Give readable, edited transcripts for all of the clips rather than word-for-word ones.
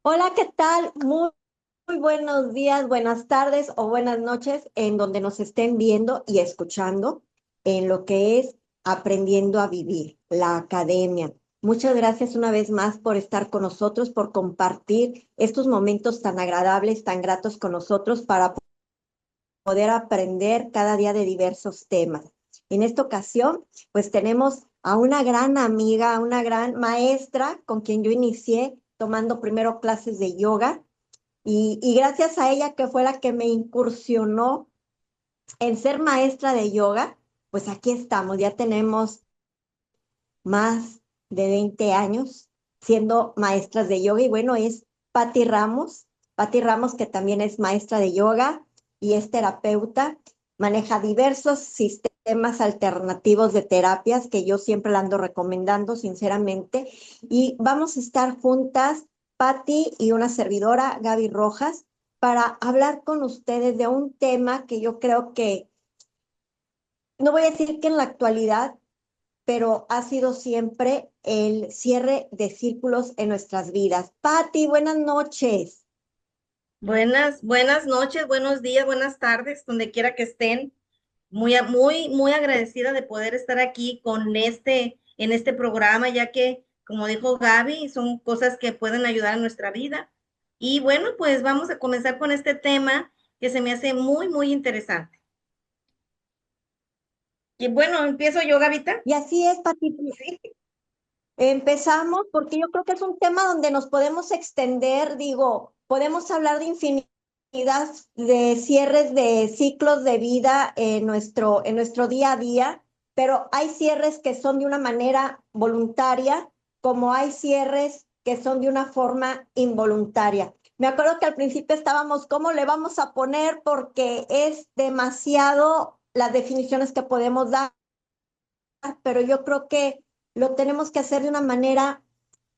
Hola, ¿qué tal? Muy buenos días, buenas tardes o buenas noches en donde nos estén viendo y escuchando en lo que es Aprendiendo a Vivir, la academia. Muchas gracias una vez más por estar con nosotros, por compartir estos momentos tan agradables, tan gratos con nosotros para poder aprender cada día de diversos temas. En esta ocasión, pues tenemos a una gran amiga, a una gran maestra con quien yo inicié tomando primero clases de yoga y gracias a ella que fue la que me incursionó en ser maestra de yoga, pues aquí estamos, ya tenemos más de 20 años siendo maestras de yoga y bueno, es Patti Ramos, Patti Ramos que también es maestra de yoga y es terapeuta, maneja diversos sistemas alternativos de terapias que yo siempre la ando recomendando sinceramente y vamos a estar juntas, Patti y una servidora, Gaby Rojas, para hablar con ustedes de un tema que yo creo que, no voy a decir que en la actualidad, pero ha sido siempre el cierre de círculos en nuestras vidas. Patti, buenas noches. Buenas noches, buenos días, buenas tardes, donde quiera que estén. Muy agradecida de poder estar aquí en este programa, ya que, como dijo Gaby, son cosas que pueden ayudar a nuestra vida. Y bueno, pues vamos a comenzar con este tema que se me hace muy interesante. Y bueno, empiezo yo, Gavita. Y así es, Patti. Sí. Empezamos porque yo creo que es un tema donde nos podemos extender, digo, podemos hablar de infinidad de cierres de ciclos de vida en nuestro día a día, pero hay cierres que son de una manera voluntaria, como hay cierres que son de una forma involuntaria. Me acuerdo que al principio estábamos, ¿cómo le vamos a poner? Porque es demasiado las definiciones que podemos dar, pero yo creo que lo tenemos que hacer de una manera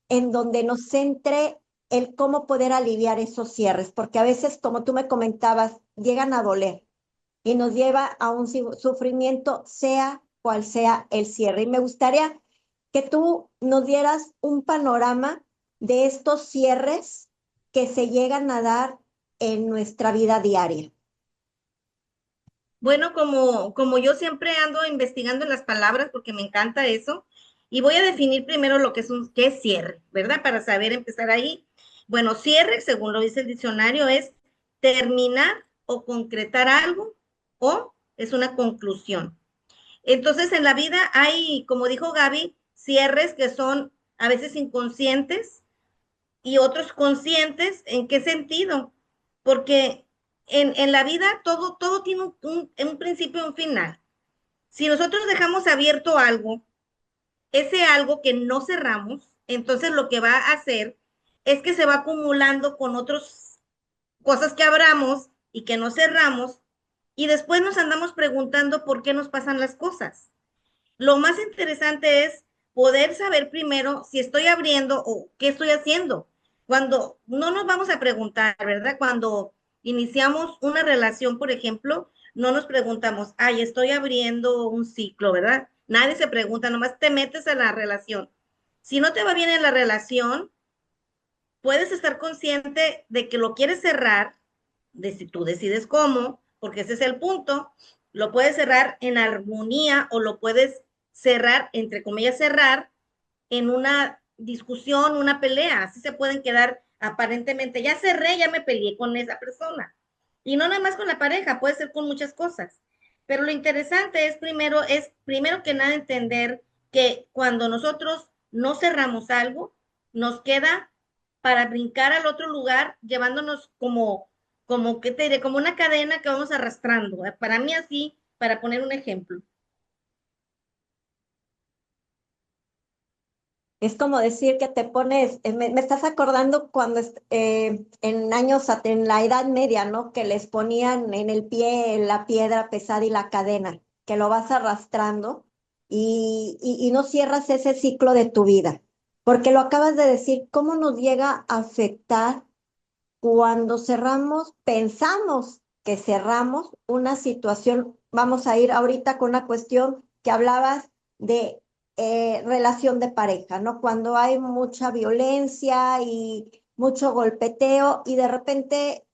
en donde nos centre el cómo poder aliviar esos cierres, porque a veces, como tú me comentabas, llegan a doler y nos lleva a un sufrimiento, sea cual sea el cierre. Y me gustaría que tú nos dieras un panorama de estos cierres que se llegan a dar en nuestra vida diaria. Bueno, como yo siempre ando investigando en las palabras porque me encanta eso, y voy a definir primero lo que qué es cierre, ¿verdad? Para saber empezar ahí. Bueno, cierre, según lo dice el diccionario, es terminar o concretar algo o es una conclusión. Entonces, en la vida hay, como dijo Gaby, cierres que son a veces inconscientes y otros conscientes. ¿En qué sentido? Porque en la vida todo tiene un principio y un final. Si nosotros dejamos abierto algo, ese algo que no cerramos, entonces lo que va a hacer es que se va acumulando con otras cosas que abramos y que no cerramos, y después nos andamos preguntando por qué nos pasan las cosas. Lo más interesante es poder saber primero si estoy abriendo o qué estoy haciendo. Cuando no nos vamos a preguntar, ¿verdad? Cuando iniciamos una relación, por ejemplo, no nos preguntamos, ay, estoy abriendo un ciclo, ¿verdad? Nadie se pregunta, nomás te metes a la relación. Si no te va bien en la relación, puedes estar consciente de que lo quieres cerrar, de si tú decides cómo, porque ese es el punto, lo puedes cerrar en armonía o lo puedes cerrar, entre comillas, cerrar en una discusión, una pelea, así se pueden quedar aparentemente, ya cerré, ya me peleé con esa persona. Y no nada más con la pareja, puede ser con muchas cosas. Pero lo interesante es primero que nada entender que cuando nosotros no cerramos algo, nos queda para brincar al otro lugar, llevándonos como que te diré, como una cadena que vamos arrastrando. Para mí así, para poner un ejemplo. Es como decir que te pones, me estás acordando cuando en años, en la Edad Media, ¿no? Que les ponían en el pie la piedra pesada y la cadena, que lo vas arrastrando y no cierras ese ciclo de tu vida. Porque lo acabas de decir, ¿cómo nos llega a afectar cuando cerramos, pensamos que cerramos una situación? Vamos a ir ahorita con una cuestión que hablabas de relación de pareja, ¿no? Cuando hay mucha violencia mucho golpeteo y de repente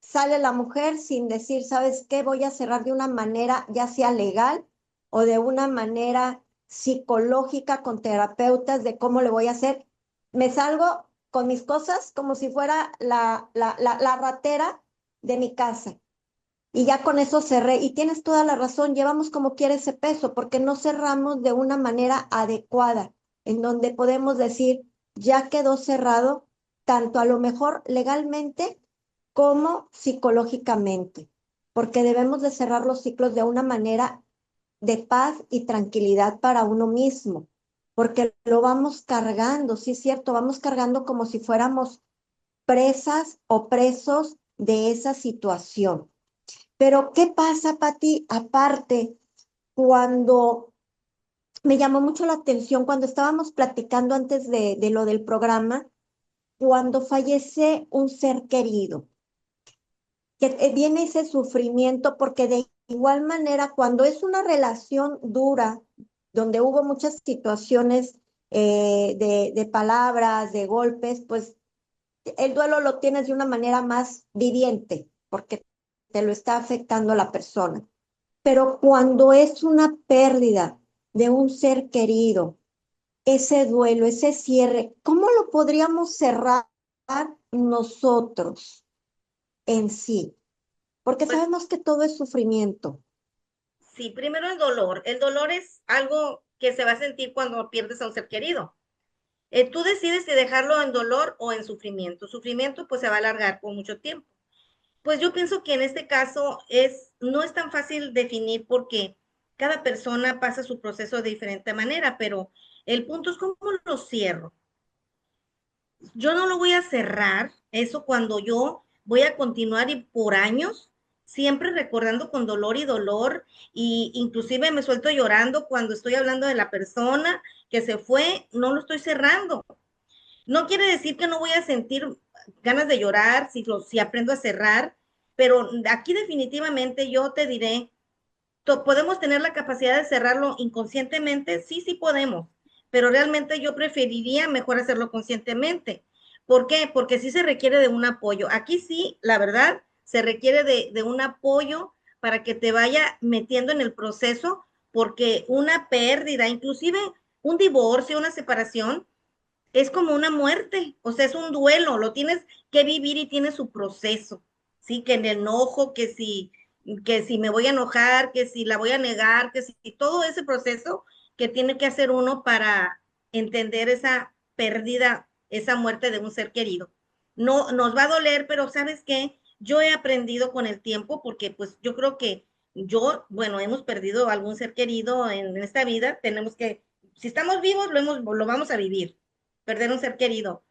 sale la mujer sin decir, ¿sabes qué? Voy a cerrar de una manera ya sea legal o de una manera psicológica con terapeutas de cómo le voy a hacer. Me salgo con mis cosas como si fuera la ratera de mi casa. Y ya con eso cerré. Y tienes toda la razón, llevamos como quiera ese peso, porque no cerramos de una manera adecuada, en donde podemos decir, ya quedó cerrado, tanto a lo mejor legalmente como psicológicamente, porque debemos de cerrar los ciclos de una manera de paz y tranquilidad para uno mismo, porque lo vamos cargando, sí es cierto, vamos cargando como si fuéramos presas o presos de esa situación. Pero, ¿qué pasa, Pati? Aparte, cuando me llamó mucho la atención, cuando estábamos platicando antes de lo del programa, cuando fallece un ser querido, que viene ese sufrimiento, porque de igual manera, cuando es una relación dura, donde hubo muchas situaciones de palabras, de golpes, pues el duelo lo tienes de una manera más viviente, porque te lo está afectando a la persona. Pero cuando es una pérdida de un ser querido, ese duelo, ese cierre, ¿cómo lo podríamos cerrar nosotros en sí? Porque Pues sabemos que todo es sufrimiento. sí, primero el dolor. El dolor es algo que se va a sentir cuando pierdes a un ser querido. Tú decides si dejarlo en dolor o en sufrimiento. Sufrimiento pues se va a alargar por mucho tiempo. Pues yo pienso que en este caso no es tan fácil definir porque cada persona pasa su proceso de diferente manera, pero el punto es cómo lo cierro. Yo no lo voy a cerrar, eso cuando yo voy a continuar y por años, siempre recordando con dolor y dolor, y inclusive me suelto llorando cuando estoy hablando de la persona que se fue, no lo estoy cerrando. No quiere decir que no voy a sentir ganas de llorar si aprendo a cerrar, pero aquí definitivamente yo te diré, ¿podemos tener la capacidad de cerrarlo inconscientemente? Sí, sí podemos, pero realmente yo preferiría mejor hacerlo conscientemente. ¿Por qué? Porque sí se requiere de un apoyo. Aquí sí, la verdad, se requiere de un apoyo para que te vaya metiendo en el proceso, porque una pérdida, inclusive un divorcio, una separación, es como una muerte, o sea, es un duelo, lo tienes que vivir y tiene su proceso, ¿sí? Que en el enojo, que si me voy a enojar, que si la voy a negar, que si todo ese proceso que tiene que hacer uno para entender esa pérdida, esa muerte de un ser querido. No, nos va a doler, pero ¿sabes qué? Yo he aprendido con el tiempo, porque pues yo creo que bueno, hemos perdido algún ser querido en esta vida, tenemos que, si estamos vivos, lo vamos a vivir, perder un ser querido.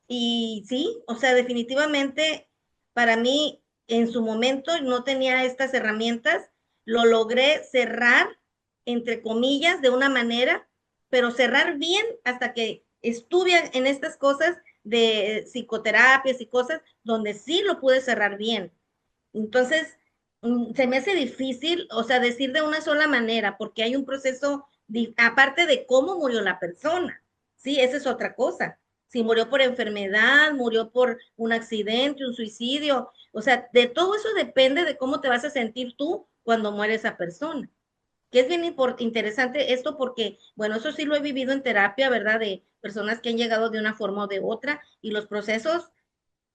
Y sí, o sea, definitivamente para mí en su momento no tenía estas herramientas, lo logré cerrar, entre comillas, de una manera, pero cerrar bien hasta que estuve en estas cosas de psicoterapias y cosas donde sí lo pude cerrar bien. Entonces, se me hace difícil, o sea, decir de una sola manera, porque hay un proceso, aparte de cómo murió la persona, sí, esa es otra cosa. Si murió por enfermedad, murió por un accidente, un suicidio, o sea, de todo eso depende de cómo te vas a sentir tú cuando muere esa persona. Que es bien interesante esto porque, bueno, eso sí lo he vivido en terapia, ¿verdad? De personas que han llegado de una forma o de otra y los procesos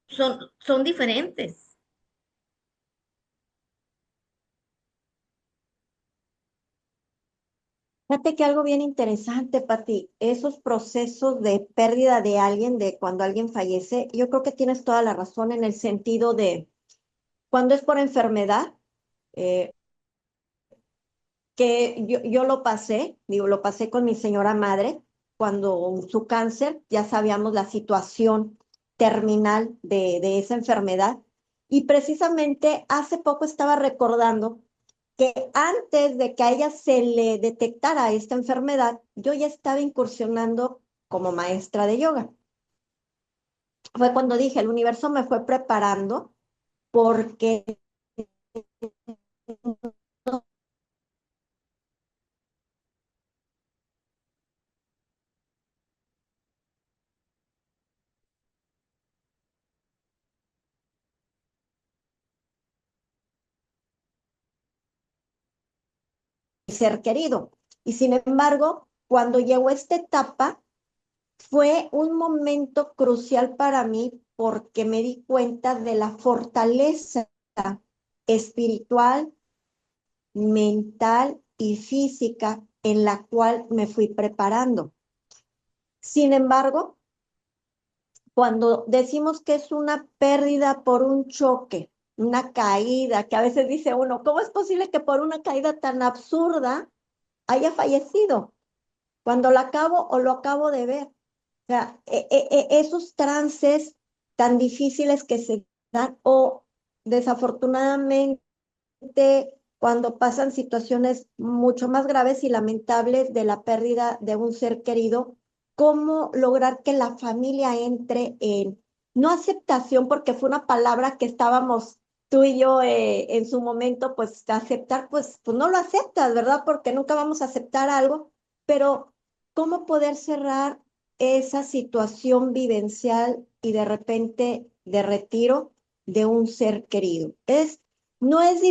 son diferentes. Fíjate que algo bien interesante, Pati, esos procesos de pérdida de alguien, de cuando alguien fallece, yo creo que tienes toda la razón en el sentido de cuando es por enfermedad, eh, que yo lo pasé, digo, lo pasé con mi señora madre, cuando su cáncer, ya sabíamos la situación terminal de esa enfermedad. Y precisamente hace poco estaba recordando que antes de que a ella se le detectara esta enfermedad, yo ya estaba incursionando como maestra de yoga. Fue cuando dije, el universo me fue preparando porque ser querido. Y sin embargo, cuando llegó esta etapa, fue un momento crucial para mí porque me di cuenta de la fortaleza espiritual, mental y física en la cual me fui preparando. Sin embargo, cuando decimos que es una pérdida por un choque, una caída, que a veces dice uno, ¿cómo es posible que por una caída tan absurda haya fallecido? Cuando lo acabo o lo acabo de ver. O sea, esos trances tan difíciles que se dan o desafortunadamente cuando pasan situaciones mucho más graves y lamentables de la pérdida de un ser querido, cómo lograr que la familia entre en, no aceptación, porque fue una palabra que estábamos tú y yo en su momento, pues aceptar, pues no lo aceptas, ¿verdad? Porque nunca vamos a aceptar algo, pero cómo poder cerrar esa situación vivencial y de repente de retiro de un ser querido. No es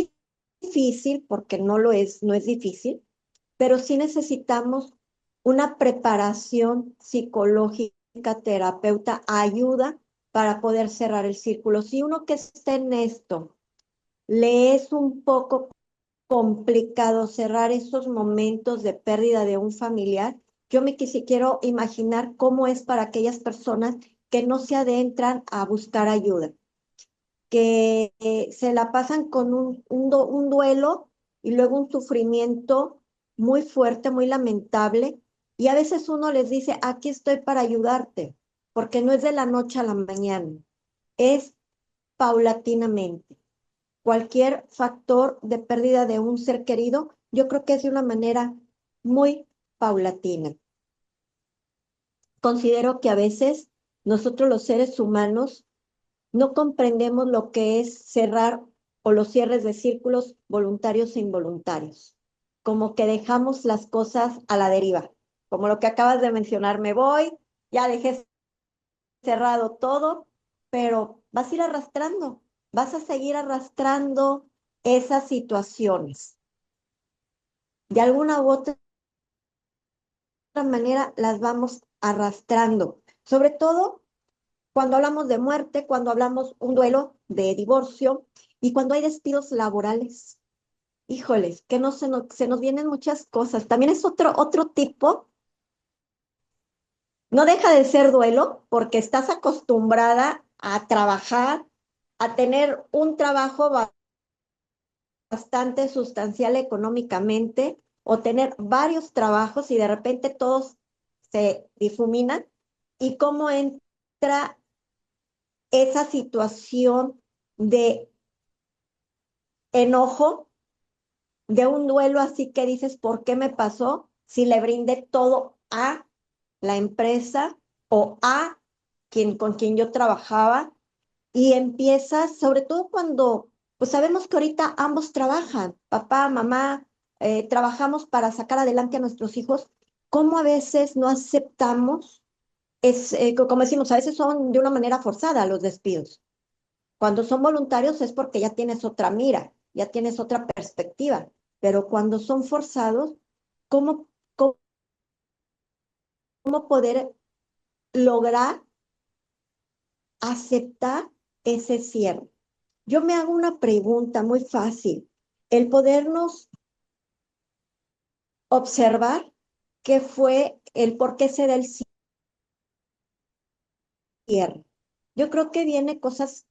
difícil, porque no lo es, no es difícil, pero sí necesitamos una preparación psicológica, terapeuta, ayuda para poder cerrar el círculo. Si uno que está en esto le es un poco complicado cerrar esos momentos de pérdida de un familiar, yo quiero imaginar cómo es para aquellas personas que no se adentran a buscar ayuda, que se la pasan con un duelo y luego un sufrimiento muy fuerte, muy lamentable. Y a veces uno les dice, aquí estoy para ayudarte, porque no es de la noche a la mañana, es paulatinamente. Cualquier factor de pérdida de un ser querido, yo creo que es de una manera muy paulatina. Considero que a veces nosotros los seres humanos no comprendemos lo que es cerrar o los cierres de círculos voluntarios e involuntarios. Como que dejamos las cosas a la deriva. Como lo que acabas de mencionar, me voy, ya dejé cerrado todo, pero vas a ir arrastrando, vas a seguir arrastrando esas situaciones. De alguna u otra manera las vamos arrastrando. Sobre todo cuando hablamos de muerte, cuando hablamos un duelo de divorcio y cuando hay despidos laborales. Híjoles, que no se nos vienen muchas cosas. También es otro tipo, no deja de ser duelo porque estás acostumbrada a trabajar, a tener un trabajo bastante sustancial económicamente o tener varios trabajos y de repente todos se difuminan y cómo entra esa situación de enojo, de un duelo así que dices, ¿por qué me pasó? Si le brindé todo a la empresa o a con quien yo trabajaba y empiezas, sobre todo cuando, pues sabemos que ahorita ambos trabajan, papá, mamá, trabajamos para sacar adelante a nuestros hijos, ¿cómo a veces no aceptamos? Como decimos, a veces son de una manera forzada los despidos. Cuando son voluntarios es porque ya tienes otra mira, ya tienes otra perspectiva, pero cuando son forzados, ¿cómo, cómo, cómo poder lograr aceptar ese cierre? Yo me hago una pregunta muy fácil, el podernos observar qué fue el por qué se da el cierre. Yo creo que viene cosas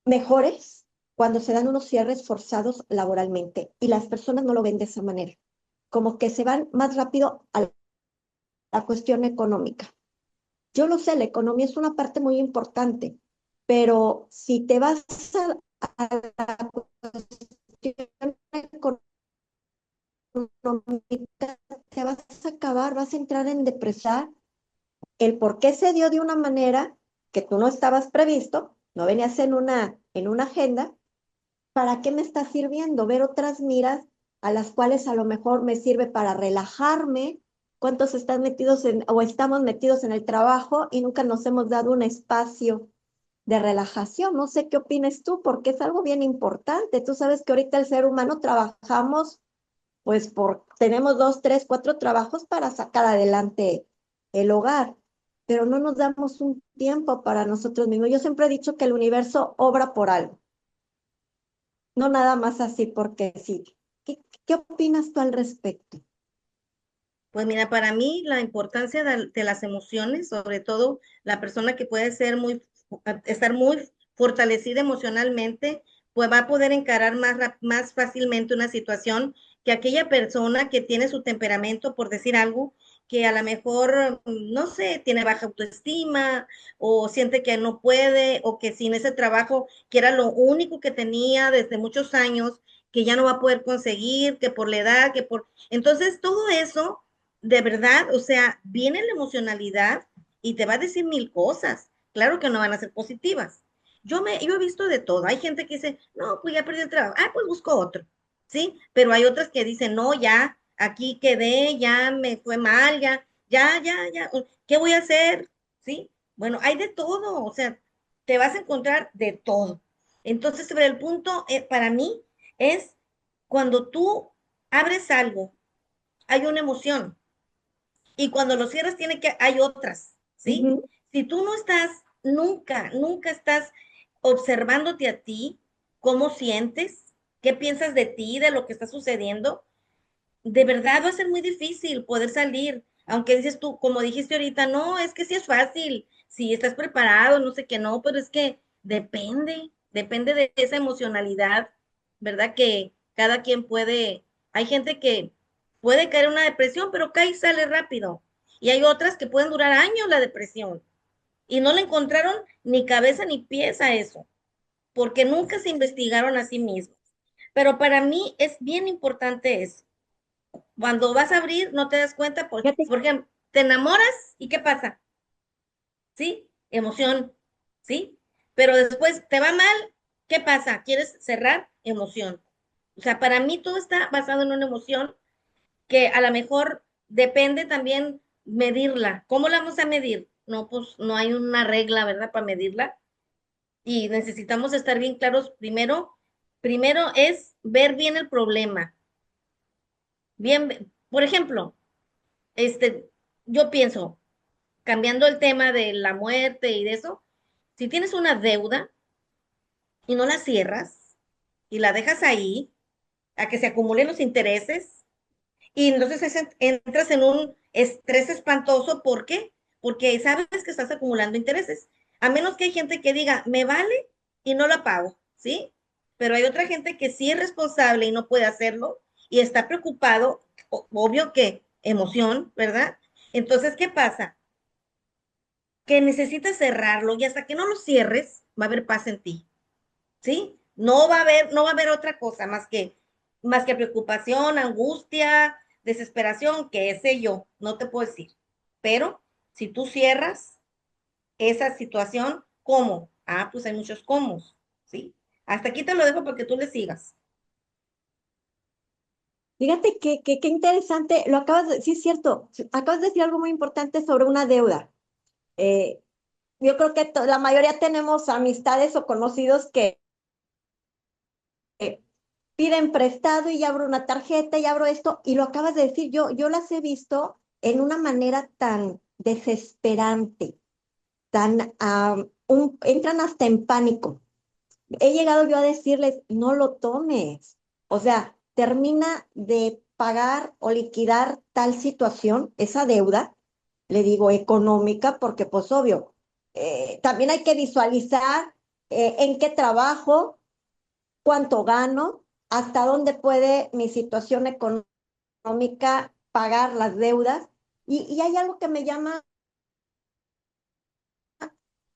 mejores cuando se dan unos cierres forzados laboralmente y las personas no lo ven de esa manera, como que se van más rápido a la cuestión económica. Yo lo sé, la economía es una parte muy importante, pero si te vas a la cuestión económica, te vas a acabar, vas a entrar en depresión. El por qué se dio de una manera que tú no estabas previsto, no venías en una agenda. ¿Para qué me está sirviendo? Ver otras miras a las cuales a lo mejor me sirve para relajarme. ¿Cuántos están metidos o estamos metidos en el trabajo y nunca nos hemos dado un espacio de relajación? No sé qué opines tú, porque es algo bien importante. Tú sabes que ahorita el ser humano trabajamos pues tenemos 2, 3, 4 trabajos para sacar adelante el hogar, pero no nos damos un tiempo para nosotros mismos. Yo siempre he dicho que el universo obra por algo, no nada más así porque sí. ¿Qué opinas tú al respecto? Pues mira, para mí la importancia de las emociones, sobre todo la persona que puede ser estar muy fortalecida emocionalmente, pues va a poder encarar más fácilmente una situación que aquella persona que tiene su temperamento, por decir algo, que a lo mejor, no sé, tiene baja autoestima o siente que no puede o que sin ese trabajo, que era lo único que tenía desde muchos años, que ya no va a poder conseguir, que por la edad, que por... Entonces, todo eso de verdad, o sea, viene la emocionalidad y te va a decir mil cosas. Claro que no van a ser positivas. Yo he visto de todo. Hay gente que dice, no, pues ya perdí el trabajo. Ah, pues busco otro. ¿Sí? Pero hay otras que dicen, no, ya, aquí quedé, ya me fue mal, ya. ¿Qué voy a hacer? ¿Sí? Bueno, hay de todo. O sea, te vas a encontrar de todo. Entonces, sobre el punto, para mí, es cuando tú abres algo, hay una emoción y cuando lo cierras hay otras, ¿sí? Ujú. Si tú no estás, nunca estás observándote a ti, cómo sientes, qué piensas de ti, de lo que está sucediendo, de verdad va a ser muy difícil poder salir, aunque dices tú, como dijiste ahorita, no, es que sí es fácil, si estás preparado, no sé qué, no, pero es que depende de esa emocionalidad, ¿verdad? Que cada quien puede, hay gente que puede caer en una depresión, pero cae y sale rápido, y hay otras que pueden durar años la depresión, y no le encontraron ni cabeza ni pies a eso, porque nunca se investigaron a sí mismos. Pero para mí es bien importante eso cuando vas a abrir, no te das cuenta, Fíjate, por ejemplo, te enamoras y ¿qué pasa? ¿Sí? Emoción, ¿sí? Pero después te va mal, ¿qué pasa? ¿Quieres cerrar? Emoción. O sea, para mí todo está basado en una emoción que a lo mejor depende también medirla. ¿Cómo la vamos a medir? No, pues no hay una regla, ¿verdad? Para medirla. Y necesitamos estar bien claros primero es ver bien el problema. Bien, por ejemplo, yo pienso, cambiando el tema de la muerte y de eso, si tienes una deuda y no la cierras y la dejas ahí a que se acumulen los intereses y entonces entras en un estrés espantoso, ¿por qué? Porque sabes que estás acumulando intereses. A menos que hay gente que diga, me vale y no la pago, ¿sí? Pero hay otra gente que sí es responsable y no puede hacerlo y está preocupado, obvio que emoción, ¿verdad? Entonces, ¿qué pasa? Que necesitas cerrarlo y hasta que no lo cierres, va a haber paz en ti, ¿sí? No va a haber otra cosa más que preocupación, angustia, desesperación, qué sé yo, no te puedo decir. Pero si tú cierras esa situación, ¿cómo? Ah, pues hay muchos cómo, ¿sí? Hasta aquí te lo dejo porque tú le sigas. fíjate qué interesante, lo acabas de, sí es cierto, acabas de decir algo muy importante sobre una deuda. Eh, yo creo que la mayoría tenemos amistades o conocidos que piden prestado y ya abro una tarjeta y abro esto, y lo acabas de decir, yo las he visto en una manera tan desesperante, entran hasta en pánico. He llegado yo a decirles, no lo tomes. O sea, termina de pagar o liquidar tal situación, esa deuda, le digo económica, porque pues obvio, también hay que visualizar en qué trabajo, cuánto gano, hasta dónde puede mi situación económica pagar las deudas. Y hay algo que me llama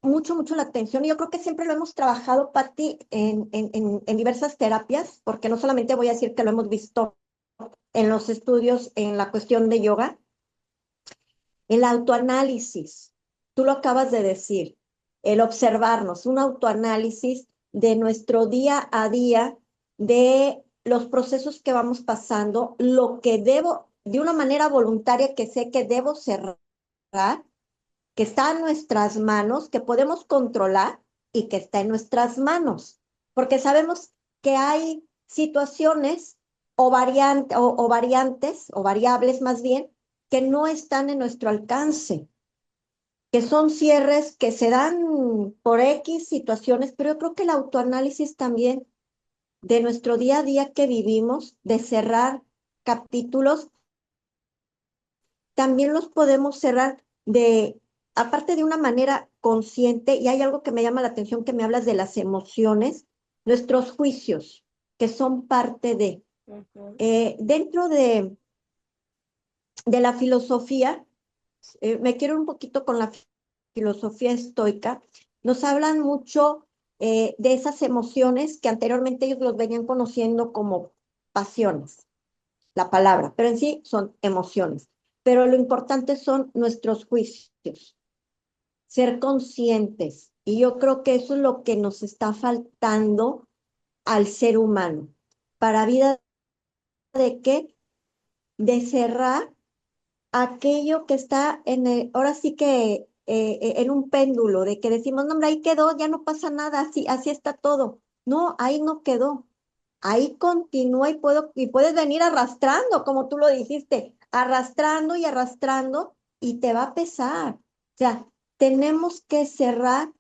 mucho la atención. Y yo creo que siempre lo hemos trabajado, Patti, en diversas terapias, porque no solamente voy a decir que lo hemos visto en los estudios en la cuestión de yoga, el autoanálisis. Tú lo acabas de decir, el observarnos, un autoanálisis de nuestro día a día, de los procesos que vamos pasando, lo que debo, de una manera voluntaria que sé que debo cerrar, que está en nuestras manos, que podemos controlar y que está en nuestras manos, porque sabemos que hay situaciones o variantes, o variables más bien, que no están en nuestro alcance, que son cierres que se dan por X situaciones, pero yo creo que el autoanálisis también de nuestro día a día que vivimos, de cerrar capítulos, también los podemos cerrar aparte de una manera consciente, y hay algo que me llama la atención que me hablas de las emociones, nuestros juicios, que son parte de, dentro de la filosofía, me quiero un poquito con la filosofía estoica, nos hablan mucho de esas emociones que anteriormente ellos los venían conociendo como pasiones, la palabra, pero en sí son emociones. Pero lo importante son nuestros juicios, ser conscientes. Y yo creo que eso es lo que nos está faltando al ser humano. ¿Para vida de qué? De cerrar aquello que está ahora sí que en un péndulo, de que decimos, no, hombre, ahí quedó, ya no pasa nada, así está todo. No, ahí no quedó. Ahí continúa y puedes venir arrastrando, como tú lo dijiste, arrastrando y arrastrando y te va a pesar. O sea, tenemos que cerrar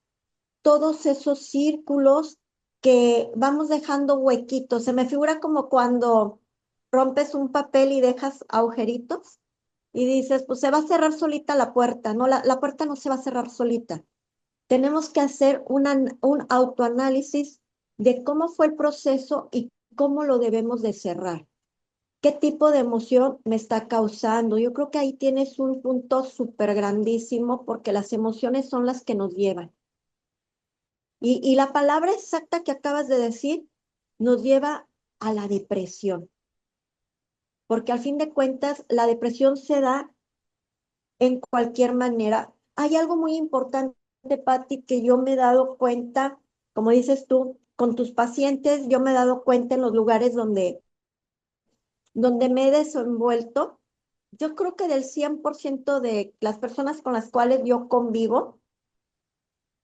todos esos círculos que vamos dejando huequitos. Se me figura como cuando rompes un papel y dejas agujeritos y dices, pues se va a cerrar solita la puerta. No, la puerta no se va a cerrar solita. Tenemos que hacer un autoanálisis de cómo fue el proceso y cómo lo debemos de cerrar. ¿Qué tipo de emoción me está causando? Yo creo que ahí tienes un punto súper grandísimo porque las emociones son las que nos llevan. Y la palabra exacta que acabas de decir nos lleva a la depresión, porque al fin de cuentas la depresión se da en cualquier manera. Hay algo muy importante, Patti, que yo me he dado cuenta, como dices tú, con tus pacientes, yo me he dado cuenta en los lugares donde me he desenvuelto. Yo creo que del 100% de las personas con las cuales yo convivo,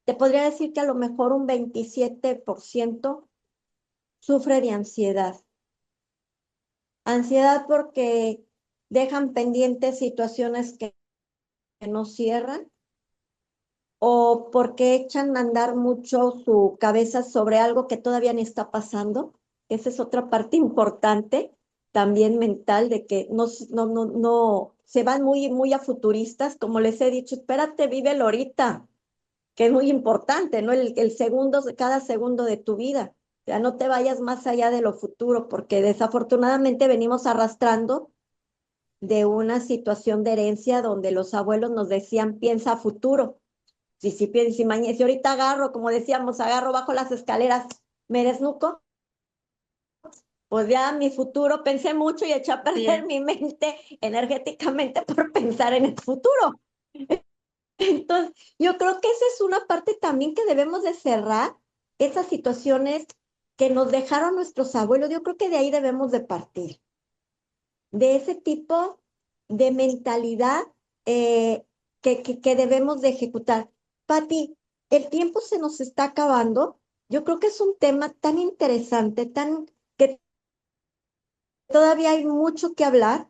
te podría decir que a lo mejor un 27% sufre de ansiedad. Ansiedad porque dejan pendientes situaciones que no cierran o porque echan a andar mucho su cabeza sobre algo que todavía ni está pasando. Esa es otra parte importante también mental de que no, se van muy a futuristas, como les he dicho, espérate, vívelo ahorita, que es muy importante, ¿no? El segundo, cada segundo de tu vida. O sea, no te vayas más allá de lo futuro, porque desafortunadamente venimos arrastrando de una situación de herencia donde los abuelos nos decían, piensa a futuro. Si ahorita agarro, como decíamos, agarro bajo las escaleras, me desnuco, pues ya mi futuro, pensé mucho y eché a perder mi mente energéticamente por pensar en el futuro. Entonces, yo creo que esa es una parte también que debemos de cerrar, esas situaciones que nos dejaron nuestros abuelos. Yo creo que de ahí debemos de partir, de ese tipo de mentalidad que debemos de ejecutar. Pati, el tiempo se nos está acabando. Yo creo que es un tema tan interesante, que todavía hay mucho que hablar.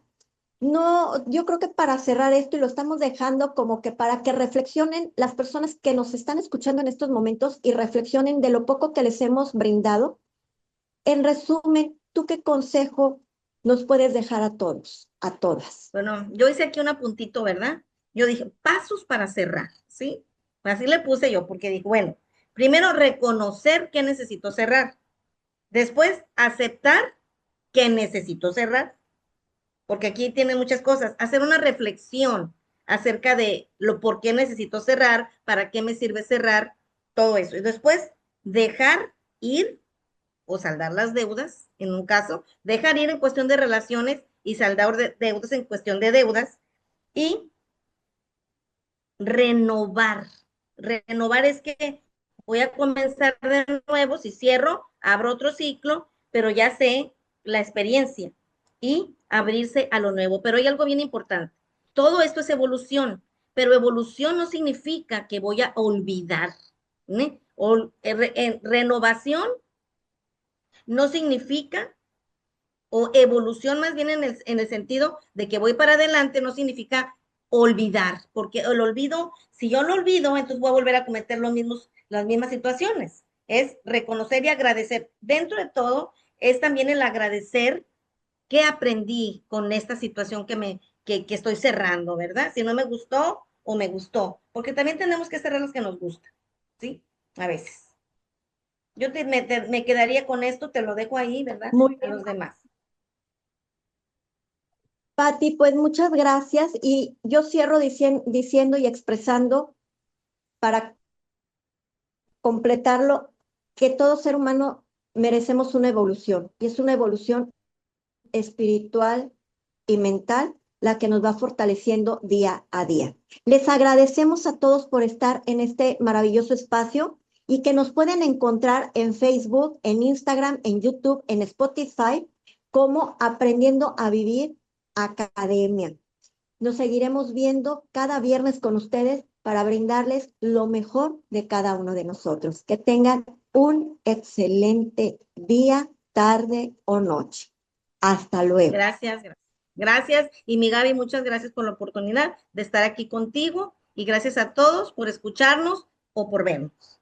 No, yo creo que para cerrar esto, y lo estamos dejando como que para que reflexionen las personas que nos están escuchando en estos momentos y reflexionen de lo poco que les hemos brindado. En resumen, ¿tú qué consejo nos puedes dejar a todos, a todas? Bueno, yo hice aquí un apuntito, ¿verdad? Yo dije, pasos para cerrar, ¿sí? Así le puse yo, porque dije, bueno, primero reconocer que necesito cerrar. Después, aceptar que necesito cerrar, porque aquí tiene muchas cosas. Hacer una reflexión acerca de lo por qué necesito cerrar, para qué me sirve cerrar, todo eso. Y después, dejar ir o saldar las deudas, en un caso, dejar ir en cuestión de relaciones y saldar deudas en cuestión de deudas y renovar. Renovar es que voy a comenzar de nuevo, si cierro, abro otro ciclo, pero ya sé la experiencia y abrirse a lo nuevo. Pero hay algo bien importante. Todo esto es evolución, pero evolución no significa que voy a olvidar. ¿eh? Renovación no significa o evolución más bien en el sentido de que voy para adelante, no significa olvidar, porque el olvido, si yo lo olvido, entonces voy a volver a cometer las mismas situaciones. Es reconocer y agradecer. Dentro de todo, es también el agradecer qué aprendí con esta situación que estoy cerrando, ¿verdad? Si no me gustó o me gustó, porque también tenemos que cerrar los que nos gustan, ¿sí? A veces. Me quedaría con esto, te lo dejo ahí, ¿verdad? Muy A bien, los demás. Pati, pues muchas gracias y yo cierro diciendo y expresando para completarlo que todo ser humano merecemos una evolución y es una evolución espiritual y mental la que nos va fortaleciendo día a día. Les agradecemos a todos por estar en este maravilloso espacio y que nos pueden encontrar en Facebook, en Instagram, en YouTube, en Spotify, como Aprendiendo a Vivir Academia. Nos seguiremos viendo cada viernes con ustedes para brindarles lo mejor de cada uno de nosotros. Que tengan un excelente día, tarde o noche. Hasta luego. Gracias, gracias. Gracias. Y mi Gaby, muchas gracias por la oportunidad de estar aquí contigo y gracias a todos por escucharnos o por vernos.